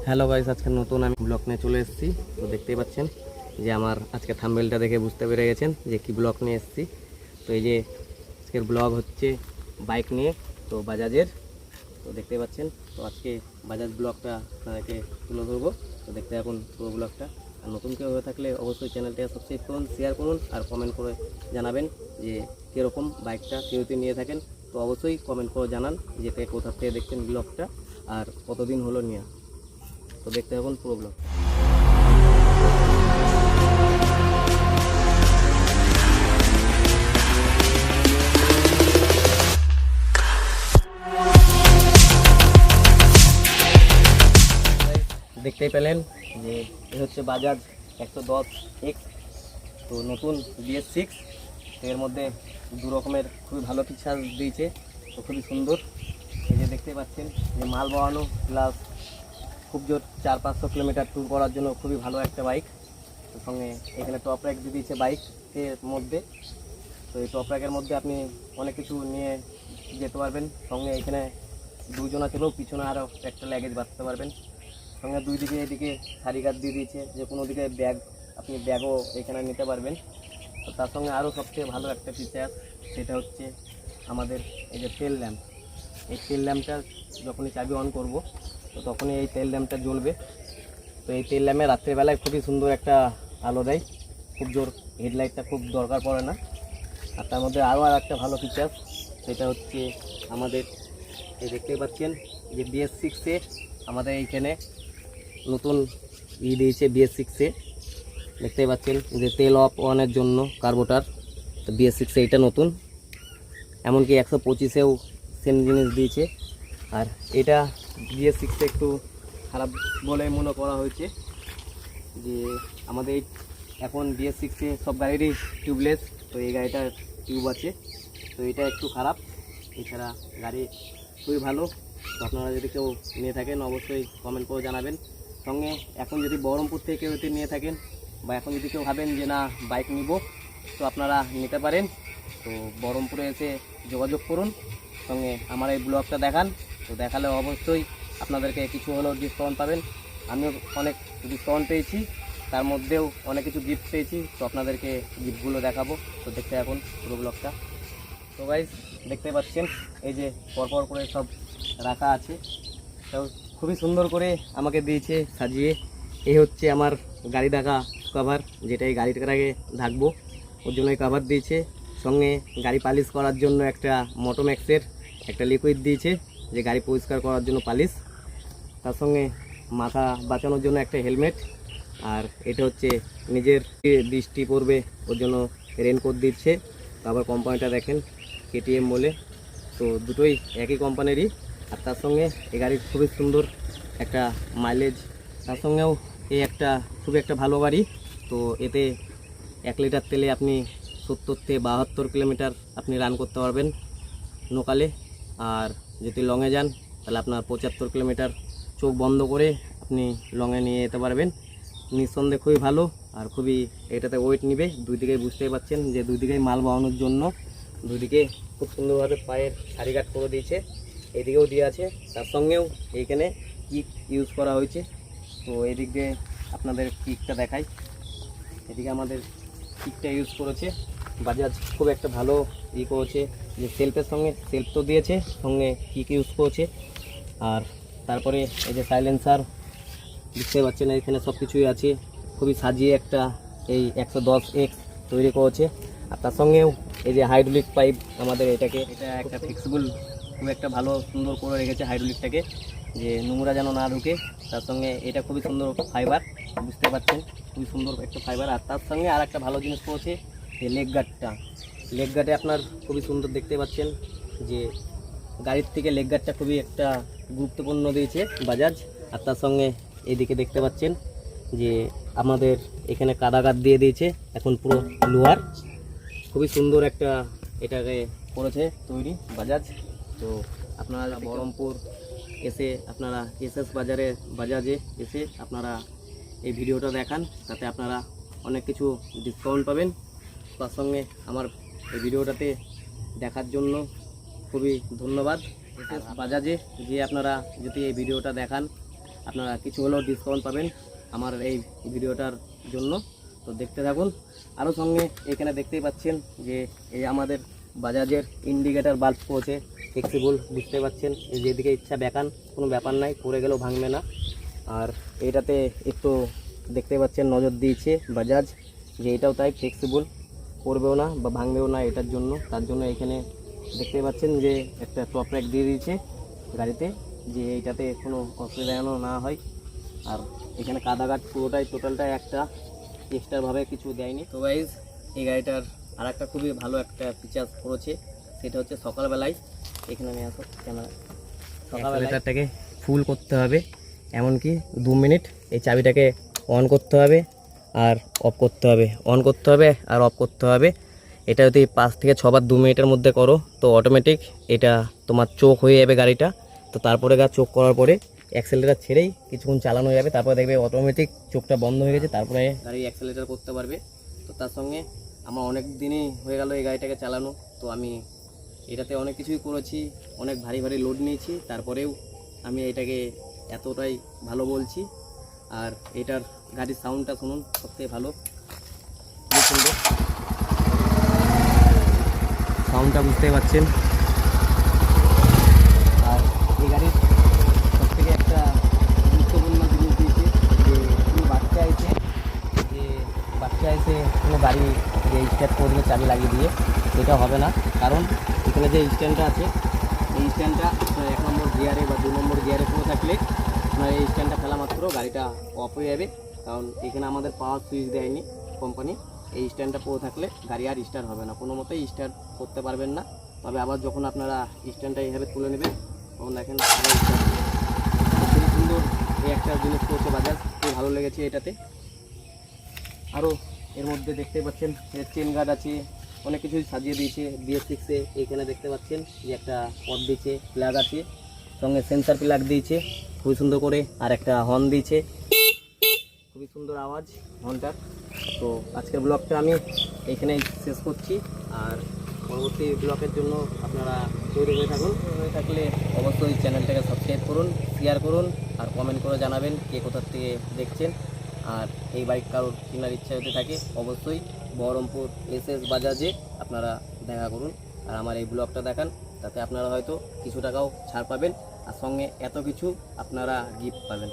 Hello guys, আজকে নতুন আমি ব্লগ নিয়ে চলে এসেছি। তো দেখতেই পাচ্ছেন যে আমার আজকে থাম্বনেলটা দেখে বুঝতে পেরে গেছেন যে কি ব্লগ নিয়ে এসেছি। তো এই যে আজকের ব্লগ হচ্ছে বাইক নিয়ে, তো বাজাজের। তো দেখতেই পাচ্ছেন, তো আজকে বাজাজ ব্লগটা আপনাদেরকে তুলে ধরবো। তো দেখতে থাকুন পুরো ব্লগটা। আর নতুন কেউ হয়ে থাকলে অবশ্যই চ্যানেলটা সাবস্ক্রাইব করুন, শেয়ার করুন আর কমেন্ট করে জানাবেন যে কীরকম বাইকটা কেউ যদি নিয়ে থাকেন। তো অবশ্যই কমেন্ট করে জানান যে কোথা থেকে দেখছেন ব্লগটা আর কতদিন হলো নিয়ে। তো দেখতে থাকুন পুরো ব্লগ। দেখতেই পেলেন যে এ হচ্ছে বাজাজ 110X, তো নতুন BS6। এর মধ্যে দু রকমের খুবই ভালো ফিচার দিয়েছে, তো খুবই সুন্দর। এই যে দেখতে পাচ্ছেন যে মাল বহানো প্লাস খুব জোর 400-500 কিলোমিটার ট্যুর করার জন্য খুবই ভালো একটা বাইক। তো সঙ্গে এখানে টপ র্যাক দিয়ে দিয়েছে বাইকের মধ্যে। তো এই টপ র্যাকের মধ্যে আপনি অনেক কিছু নিয়ে যেতে পারবেন। সঙ্গে এখানে দুজনা চলেও পিছনে আরও একটা লাগেজ বাঁধতে পারবেন। সঙ্গে দুই দিকে এদিকে সারি গার্ড দিয়ে দিয়েছে, যে কোনো দিকে ব্যাগ আপনি ব্যাগও এখানে নিতে পারবেন। তো তার সঙ্গে আরও সবচেয়ে ভালো একটা ফিচার, সেটা হচ্ছে আমাদের এই যে তেল ল্যাম্প। এই তেল ল্যাম্পটা যখনই চাবি অন করব, তো তখনই এই তেল ল্যাম্পটা জ্বলবে। তো এই তেল ল্যাম্পে রাত্রেবেলায় খুবই সুন্দর একটা আলো দেয়, খুব জোর হেডলাইটটা খুব দরকার পড়ে না। আর তার মধ্যে আরও একটা ভালো ফিচার, সেটা হচ্ছে আমাদের এই দেখতেই পাচ্ছেন যে BS6-এ আমাদের এইখানে নতুন দিয়েছে। BS6-এ দেখতেই পাচ্ছেন যে তেল অফ অনের জন্য কার্বোটার। তো BS6-এ এটা নতুন, এমনকি 125-এও সেম জিনিস দিয়েছে। আর এটা BS6-এ একটু খারাপ বলে মনে করা হয়েছে যে আমাদের এখন BS6-এ সব গাড়িরই টিউবলেস, তো এই গাড়িটার টিউব আছে, তো এটা একটু খারাপ। এছাড়া গাড়ি খুবই ভালো। তো আপনারা যদি কেউ নিয়ে থাকেন অবশ্যই কমেন্ট করে জানাবেন। সঙ্গে এখন যদি বহরমপুর থেকে কেউ যদি নিয়ে থাকেন, বা এখন যদি কেউ ভাবেন যে না বাইক নিব, তো আপনারা নিতে পারেন। তো বহরমপুরে এসে যোগাযোগ করুন, সঙ্গে আমার এই ব্লগটা দেখান। তো দেখালে অবশ্যই আপনাদেরকে কিছু হলেও ডিসকাউন্ট পাবেন। আমিও অনেক ডিসকাউন্ট পেয়েছি, তার মধ্যেও অনেক কিছু গিফট পেয়েছি। তো আপনাদেরকে গিফটগুলো দেখাবো। তো দেখতে এখন পুরো ব্লগটা। তো গাইস দেখতে পাচ্ছেন এই যে পরপর করে সব রাখা আছে, তো খুবই সুন্দর করে আমাকে দিয়েছে সাজিয়ে। এই হচ্ছে আমার গাড়ি ঢাকা কভার, যেটা এই গাড়িটাকে ঢাকবো ওর জন্য কভার দিয়েছে। সঙ্গে গাড়ি পালিশ করার জন্য একটা মোটোম্যাক্সের একটা লিকুইড দিয়েছে, যে গাড়ি পরিষ্কার করার জন্য পালিশ। তার সঙ্গে মাথা বাঁচানোর জন্য একটা হেলমেট। আর এটা হচ্ছে নিজের বৃষ্টি পড়বে ওর জন্য রেনকোট দিচ্ছে। আবার কোম্পানিটা দেখেন KTM বলে, তো দুটোই একই কোম্পানিরই। আর তার সঙ্গে এই গাড়ির খুবই সুন্দর একটা মাইলেজ। তার সঙ্গেও এই একটা খুবই একটা ভালো গাড়ি। তো এতে 1 লিটার তেলে আপনি 70-72 কিলোমিটার আপনি রান করতে পারবেন লোকালে। আর যদি লংয়ে যান তাহলে আপনার 75 কিলোমিটার চোখ বন্ধ করে আপনি লংয়ে নিয়ে যেতে পারবেন। নিঃসন্দেহে খুবই ভালো। আর খুবই এটাতে ওয়েট নিবে, দুই দিকে বুঝতেই পাচ্ছেন যে দুই দিকেই মাল বহানোর জন্য দুদিকে খুব সুন্দরভাবে পায়ের সারি গার্ড করে দিয়েছে, এদিকেও দিয়ে আছে। তার সঙ্গেও এইখানে কিক ইউজ করা হয়েছে। তো এদিক দিয়ে আপনাদের কিকটা দেখাই। এদিকে আমাদের কিকটা ইউজ করেছে বাজাজ, খুব একটা ভালো করেছে, যে সেলফের সঙ্গে সেলফ তো দিয়েছে, সঙ্গে কিক ইউজ করেছে। আর তারপরে এই যে সাইলেন্সার দেখতে পাচ্ছেন, এখানে সব কিছুই আছে। খুবই সাজিয়ে একটা এই 110X তৈরি করেছে। আর তার সঙ্গেও এই যে হাইড্রোলিক পাইপ আমাদের এটা একটা ফ্লেক্সিবল, খুব একটা ভালো সুন্দর করে রেখেছে হাইড্রোলিকটাকে, যে নোংরা যেন না ঢুকে। তার সঙ্গে এটা খুবই সুন্দর ফাইবার, বুঝতে পাচ্ছেন খুবই সুন্দর একটা ফাইবার। আর তার সঙ্গে আর একটা ভালো জিনিস করেছে যে লেগ গার্ডে আপনার খুবই সুন্দর দেখতে পাচ্ছেন যে গাড়ির থেকে লেগ গার্ডটা খুবই একটা গুরুত্বপূর্ণ দিয়েছে বাজাজ। আর তার সঙ্গে এদিকে দেখতে পাচ্ছেন যে আমাদের এখানে কাদা গার্ড দিয়ে দিয়েছে, এখন পুরো লোহার। খুবই সুন্দর একটা এটাকে করেছে তৈরি বাজাজ। তো আপনারা বহরমপুর এসে আপনারা SS বাজাজে এসে আপনারা এই ভিডিওটা দেখান, তাতে আপনারা অনেক কিছু ডিসকাউন্ট পাবেন। তার সঙ্গে আমার এই ভিডিওটাতে দেখার জন্য খুবই ধন্যবাদ SS বাজাজে, যে আপনারা যদি এই ভিডিওটা দেখান আপনারা কিছু হলেও ডিসকাউন্ট পাবেন আমার এই ভিডিওটার জন্য। তো দেখতে থাকুন। আরও সঙ্গে এখানে দেখতেই পাচ্ছেন যে এই আমাদের বাজাজের ইন্ডিকেটার বাল্ব পড়েছে ফ্লেক্সিবল, বুঝতে পাচ্ছেন এই যেদিকে ইচ্ছা বেকান, কোনো ব্যাপার নাই, পড়ে গেলেও ভাঙবে না। আর এটাতে একটু দেখতে পাচ্ছেন নজর দিয়েছে বাজাজ যে এটাও তাই ফ্লেক্সিবল, পড়বেও না বা ভাঙবেও না এটার জন্য। তার জন্য এখানে দেখতে পাচ্ছেন যে একটা টপ র্যাক দিয়ে দিয়েছে গাড়িতে, যে এইটাতে কোনো অসুবিধা যেন না হয়। আর এখানে কাদাঘাট পুরোটাই টোটালটাই একটা এক্সট্রাভাবে কিছু দেয়নি। তো গাইজ এই গাড়িটার আর একটা খুবই ভালো একটা ফিচার্স করেছে, সেটা হচ্ছে সকালবেলায় এখানে নিয়ে আসো ক্যামেরা, সকালবেলাটাকে ফুল করতে হবে, এমনকি 2 মিনিট এই চাবিটাকে অন করতে হবে আর অফ করতে হবে, অন করতে হবে আর অফ করতে হবে। এটা যদি 5 থেকে 6 বার 2 মিনিটের মধ্যে করো তো অটোমেটিক এটা তোমার চোখ হয়ে যাবে গাড়িটা। তো তারপরে চোখ করার পরে অ্যাক্সেলেটার ছেড়েই কিছুক্ষণ চালানো হয়ে যাবে, তারপরে দেখবে অটোমেটিক চোখটা বন্ধ হয়ে গেছে, তারপরে গাড়ি অ্যাক্সেলেটার করতে পারবে। তো তার সঙ্গে আমার অনেক দিনই হয়ে গেল এই গাড়িটাকে চালানো, তো আমি এটাতে অনেক কিছুই করেছি, অনেক ভারী ভারী লোড নিয়েছি, তারপরেও আমি এটাকে এতটাই ভালো বলছি। আর এটার গাড়ির সাউন্ডটা শুনুন, সবথেকে ভালো, খুব সুন্দর সাউন্ডটা, বুঝতেই পারছেন। আর এই গাড়ির সবথেকে একটা গুরুত্বপূর্ণ জিনিস দিয়েছে যে কোনো বাচ্চা এসে কোনো গাড়ি যে স্টার্ট করে দিলে চাবি লাগিয়ে দিয়ে, সেটা হবে না। কারণ এখানে যে স্ট্যান্ডটা আছে এই স্ট্যান্ডটা 1 নম্বর গিয়ারে বা 2 নম্বর গিয়ারে পড়ে থাকলে আপনার এই স্ট্যান্ডটা ফেলা মাত্র গাড়িটা অফ হয়ে যাবে। কারণ এখানে আমাদের পাওয়ার সুইচ দেয়নি কোম্পানি, এই স্ট্যান্ডটা পড়ে থাকলে গাড়ি আর স্টার্ট হবে না, কোনো মতেই স্টার্ট করতে পারবেন না। তবে আবার যখন আপনারা স্ট্যান্ডটা এইভাবে তুলে নেবেন তখন দেখেন খুব সুন্দর এই একটা জিনিস করছে বাজাজ, খুব ভালো লেগেছে এটাতে। আরও এর মধ্যে দেখতে পাচ্ছেন চেন গার্ড আছে, অনেক কিছুই সাজিয়ে দিয়েছে BS6-এ। এখানে দেখতে পাচ্ছেন যে একটা পট দিয়েছে, প্লাগ আছে, সঙ্গে সেন্সার প্লাগ দিয়েছে খুবই সুন্দর করে, আর একটা হর্ন দিয়েছে, খুবই সুন্দর আওয়াজ হর্নটার। তো আজকের ব্লগটা আমি এখানেই শেষ করছি, আর পরবর্তী ব্লগের জন্য আপনারা তৈরি হয়ে থাকুন। হয়ে থাকলে অবশ্যই চ্যানেলটাকে সাবস্ক্রাইব করুন, শেয়ার করুন, আর কমেন্ট করে জানাবেন কে কোথার থেকে দেখছেন। আর এই বাইক কারোর কেনার ইচ্ছা হতে থাকে অবশ্যই বহরমপুর SS বাজাজে আপনারা দেখা করুন, আর আমার এই ব্লগটা দেখান, তাতে আপনারা হয়তো কিছু টাকাও ছাড় পাবেন, আর সঙ্গে এত কিছু আপনারা গিফট পাবেন।